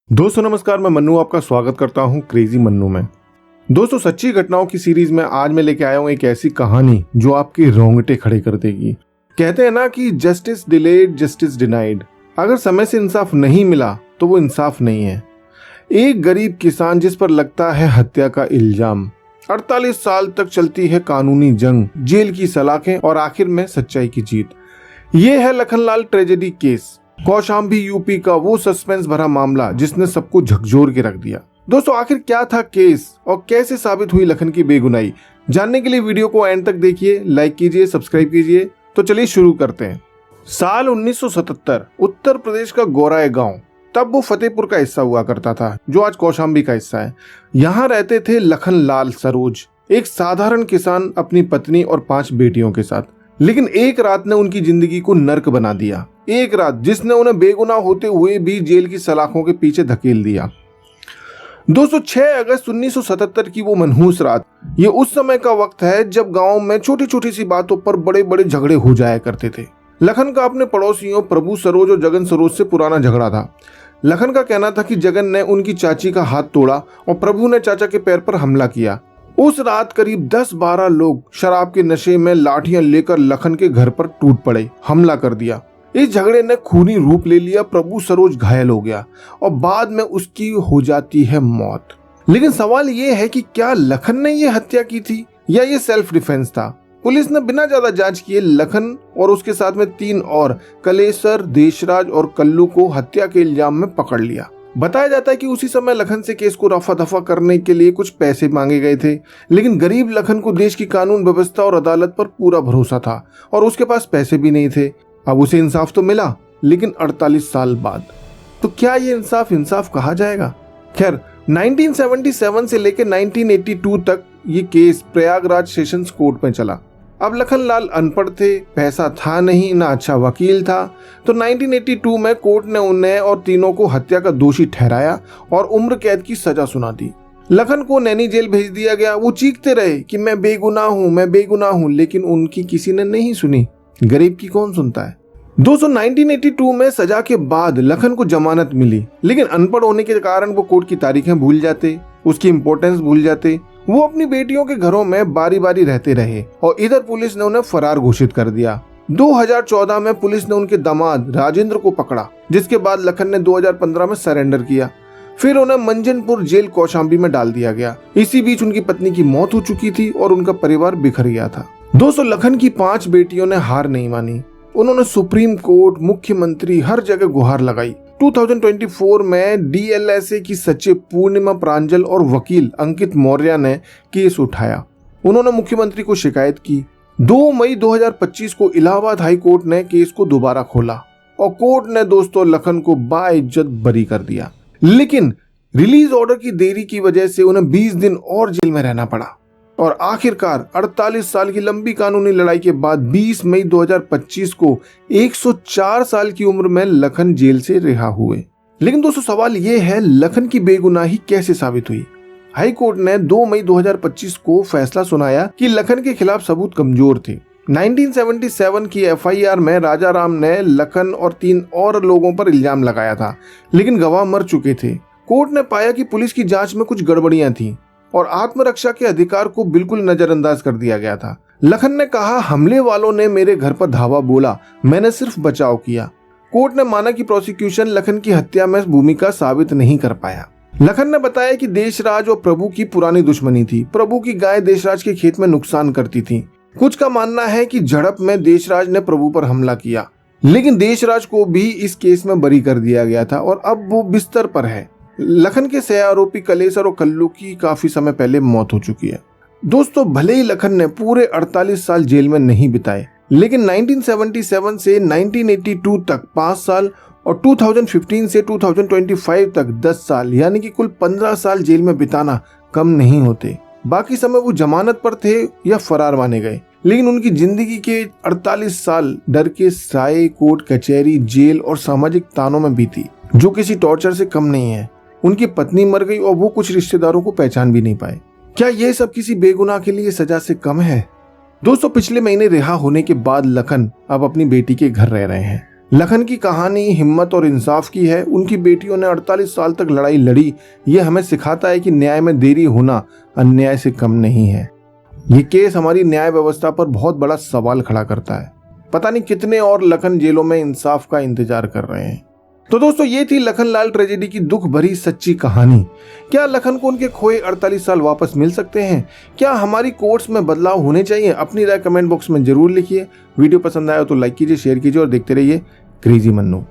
दोस्तों नमस्कार, मैं मन्नू आपका स्वागत करता हूं क्रेजी मन्नू में। दोस्तों सच्ची घटनाओं की सीरीज में आज मैं लेके आया हूं एक ऐसी कहानी जो आपके रोंगटे खड़े कर देगी। कहते हैं ना कि जस्टिस डिलेड जस्टिस डिनाइड। अगर समय से इंसाफ नहीं मिला तो वो इंसाफ नहीं है। एक गरीब किसान जिस पर लगता है हत्या का इल्जाम, 48 साल तक चलती है कानूनी जंग, जेल की सलाखें और आखिर में सच्चाई की जीत। ये है Lakhanlal tragedy case, Kaushambi UP का वो सस्पेंस भरा मामला जिसने सबको झकझोर के रख दिया। दोस्तों आखिर क्या था केस और कैसे साबित हुई लखन की बेगुनाही, जानने के लिए वीडियो को एंड तक देखिए, लाइक कीजिए, सब्सक्राइब कीजिए। तो चलिए शुरू करते हैं। साल 1977, उत्तर प्रदेश का गोराई गांव, तब वो फतेहपुर का हिस्सा हुआ करता था जो आज कौशाम्बी का हिस्सा है। यहाँ रहते थे लखनलाल सरोज, एक साधारण किसान अपनी पत्नी और 5 बेटियों के साथ। लेकिन एक रात ने उनकी जिंदगी को नर्क बना दिया। एक रात जिसने उन्हें बेगुनाह होते हुए भी जेल की सलाखों के पीछे धकेल दिया। दोस्तों 6 अगस्त 1977 की वो मनहूस रात, ये उस समय का वक्त है जब गांव में छोटी छोटी सी बातों पर बड़े बड़े झगड़े हो जाया करते थे। लखन का अपने पड़ोसियों प्रभु सरोज और जगन सरोज से पुराना झगड़ा था। लखन का कहना था कि जगन ने उनकी चाची का हाथ तोड़ा और प्रभु ने चाचा के पैर पर हमला किया। उस रात करीब 10-12 लोग शराब के नशे में लाठियां लेकर लखन के घर पर टूट पड़े, हमला कर दिया। इस झगड़े ने खूनी रूप ले लिया। प्रभु सरोज घायल हो गया और बाद में उसकी हो जाती है मौत। लेकिन सवाल ये है कि क्या लखन ने ये हत्या की थी या ये सेल्फ डिफेंस था? पुलिस ने बिना ज्यादा जांच किए लखन और उसके साथ में 3 और कलेसर, देशराज और कल्लू को हत्या के इल्जाम में पकड़ लिया। बताया जाता है कि उसी समय लखन से केस को रफा दफा करने के लिए कुछ पैसे मांगे गए थे, लेकिन गरीब लखन को देश की कानून व्यवस्था और अदालत पर पूरा भरोसा था और उसके पास पैसे भी नहीं थे। अब उसे इंसाफ तो मिला, लेकिन 48 साल बाद। तो क्या ये इंसाफ कहा जाएगा? खैर 1977 से लेकर 1982 तक ये केस प्रयागराज सेशंस कोर्ट में चला। अब लखनलाल अनपढ़ थे, पैसा था नहीं, ना अच्छा वकील था, तो 1982 में कोर्ट ने उन्हें और तीनों को हत्या का दोषी ठहराया और उम्र कैद की सजा सुना दी। लखन को नैनी जेल भेज दिया गया। वो चीखते रहे कि मैं बेगुनाह हूँ, लेकिन उनकी किसी ने नहीं सुनी। गरीब की कौन सुनता है। दोस्तों 1982 में सजा के बाद लखन को जमानत मिली, लेकिन अनपढ़ होने के कारण वो कोर्ट की तारीखें भूल जाते, उसकी इंपॉर्टेंस भूल जाते। वो अपनी बेटियों के घरों में बारी बारी रहते रहे और इधर पुलिस ने उन्हें फरार घोषित कर दिया। 2014 में पुलिस ने उनके दामाद राजेंद्र को पकड़ा, जिसके बाद लखन ने 2015 में सरेंडर किया। फिर उन्हें मंजनपुर जेल कौशाम्बी में डाल दिया गया। इसी बीच उनकी पत्नी की मौत हो चुकी थी और उनका परिवार बिखर गया था। दोस्तों लखन की 5 बेटियों ने हार नहीं मानी। उन्होंने सुप्रीम कोर्ट, मुख्यमंत्री, हर जगह गुहार लगाई। 2024 में डीएलएसए की सचिव पूर्णिमा प्रांजल और वकील अंकित मौर्य ने केस उठाया। उन्होंने मुख्यमंत्री को शिकायत की। 2 मई 2025 को इलाहाबाद हाई कोर्ट ने केस को दोबारा खोला और कोर्ट ने दोस्तों लखन को बाइज्जत बरी कर दिया। लेकिन रिलीज ऑर्डर की देरी की वजह से उन्हें 20 दिन और जेल में रहना पड़ा और आखिरकार 48 साल की लंबी कानूनी लड़ाई के बाद 20 मई 2025 को 104 साल की उम्र में लखन जेल से रिहा हुए। लेकिन दोस्तों सवाल यह है, लखन की बेगुनाही कैसे साबित हुई? हाई कोर्ट ने 2 मई 2025 को फैसला सुनाया कि लखन के खिलाफ सबूत कमजोर थे। 1977 की एफआईआर में राजा राम ने लखन और 3 और लोगों पर इल्जाम लगाया था, लेकिन गवाह मर चुके थे। कोर्ट ने पाया कि पुलिस की जांच में कुछ गड़बड़ियां थी और आत्मरक्षा के अधिकार को बिल्कुल नजरअंदाज कर दिया गया था। लखन ने कहा, हमले वालों ने मेरे घर पर धावा बोला, मैंने सिर्फ बचाव किया। कोर्ट ने माना कि प्रोसिक्यूशन लखन की हत्या में भूमिका साबित नहीं कर पाया। लखन ने बताया कि देशराज और प्रभु की पुरानी दुश्मनी थी। प्रभु की गाय देशराज के खेत में नुकसान करती थी। कुछ का मानना है कि झड़प में देशराज ने प्रभु पर हमला किया, लेकिन देशराज को भी इस केस में बरी कर दिया गया था और अब वो बिस्तर पर है। लखन के सह आरोपी कलेसर और कल्लू की काफी समय पहले मौत हो चुकी है। दोस्तों भले ही लखन ने पूरे 48 साल जेल में नहीं बिताए, लेकिन 1977 से 1982 तक 5 साल और 2015 से 2025 तक 10 साल, यानी कि कुल 15 साल जेल में बिताना कम नहीं होते। बाकी समय वो जमानत पर थे या फरार माने गए, लेकिन उनकी जिंदगी के 48 साल डर के साए, कोर्ट कचहरी, जेल और सामाजिक तानों में बीती, जो किसी टॉर्चर से कम नहीं है। उनकी पत्नी मर गई और वो कुछ रिश्तेदारों को पहचान भी नहीं पाए। क्या ये सब किसी बेगुनाह के लिए सजा से कम है? दोस्तों पिछले महीने रिहा होने के बाद लखन अब अपनी बेटी के घर रह रहे हैं। लखन की कहानी हिम्मत और इंसाफ की है। उनकी बेटियों ने 48 साल तक लड़ाई लड़ी। ये हमें सिखाता है कि न्याय में देरी होना अन्याय से कम नहीं है। ये केस हमारी न्याय व्यवस्था पर बहुत बड़ा सवाल खड़ा करता है। पता नहीं कितने और लखन जेलों में इंसाफ का इंतजार कर रहे हैं। तो दोस्तों, ये थी लखनलाल ट्रेजेडी की दुख भरी सच्ची कहानी। क्या लखन को उनके खोए 48 साल वापस मिल सकते हैं? क्या हमारी कोर्ट्स में बदलाव होने चाहिए? अपनी राय कमेंट बॉक्स में जरूर लिखिए। वीडियो पसंद आया तो लाइक कीजिए, शेयर कीजिए और देखते रहिए क्रेजी मन्नू।